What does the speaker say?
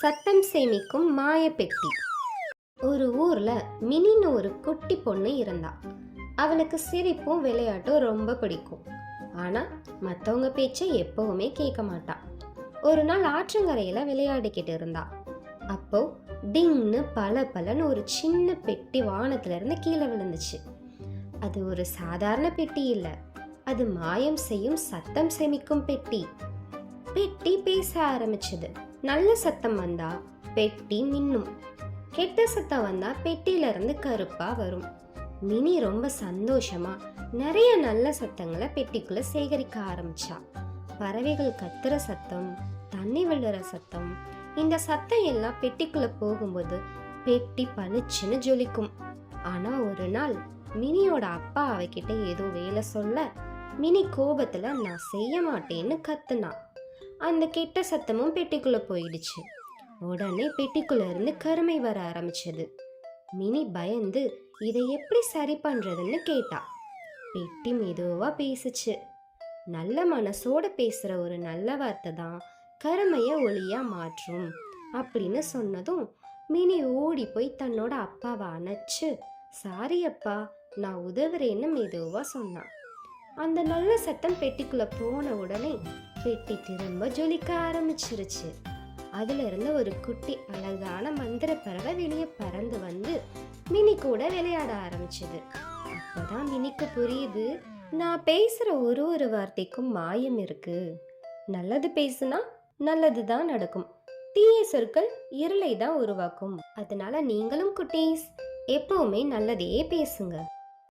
சத்தம் சேமிக்கும் மாயப்பெட்டி. ஒரு ஊர்ல மினின்னு ஒரு குட்டி பொண்ணு இருந்தா. அவளுக்கு சிரிப்பும் விளையாட்டும் ரொம்ப பிடிக்கும். ஆனா மத்தவங்க பேச்சை எப்பவுமே கேட்க மாட்டா. ஒரு நாள் ஆற்றங்கரையில விளையாடிக்கிட்டு இருந்தா. அப்போ டிங்னு பலன்னு ஒரு சின்ன பெட்டி வானத்துல இருந்து கீழே விழுந்துச்சு. அது ஒரு சாதாரண பெட்டி இல்ல, அது மாயம் செய்யும் சத்தம் சேமிக்கும் பெட்டி. பெட்டி பேச ஆரம்பிச்சது. நல்ல சத்தம் வந்தா பெட்டி மின்னும், கெட்ட சத்தம் வந்தா பெட்டியில இருந்து கருப்பா வரும். மினி ரொம்ப சந்தோஷமா நிறைய நல்ல சத்தங்களை பெட்டிக்குள்ள சேகரிக்க ஆரம்பிச்சா. பறவைகள் கத்துற சத்தம், தண்ணி விழுற சத்தம், இந்த சத்தம் எல்லாம் பெட்டிக்குள்ள போகும்போது பெட்டி பளிச்சுன்னு ஜொலிக்கும். ஆனா ஒரு நாள் மினியோட அப்பா அவகிட்ட ஏதோ வேலை சொல்ல, மினி கோபத்துல நான் செய்ய மாட்டேன்னு கத்துனா. அந்த கெட்ட சத்தமும் பெட்டிக்குள்ள போயிடுச்சு. உடனே பெட்டிக்குள்ள இருந்து கருமை வர ஆரம்பிச்சது. மினி பயந்து இதை எப்படி சரி பண்றதுன்னு கேட்டா. பெட்டி மெதுவா பேசுச்சு. நல்ல மனசோட பேசுற ஒரு நல்ல வார்த்தை தான் கருமைய ஒளியா மாற்றும் அப்படின்னு சொன்னதும் மினி ஓடி போய் தன்னோட அப்பாவை அணைச்சு, சாரி அப்பா, நான் உதவுறேன்னு மெதுவா சொன்னான். அந்த நல்ல சத்தம் பெட்டிக்குள்ள போன உடனே பெட்டி திரும்ப ஜொலிக்க ஆரம்பிச்சிருச்சு. அதுல இருந்த ஒரு குட்டி அழகான மந்திர பறவை வெளியே பறந்து வந்து மினி கூட விளையாட ஆரம்பிச்சது. அப்பதான் மினிக்கு புரியுது, நான் பேசுற ஒரு வார்த்தைக்கும் மாயம் இருக்கு. நல்லது பேசுனா நல்லதுதான் நடக்கும், தீய சொற்கள் இருளை தான் உருவாக்கும். அதனால நீங்களும் குட்டீஸ் எப்பவுமே நல்லதையே பேசுங்க.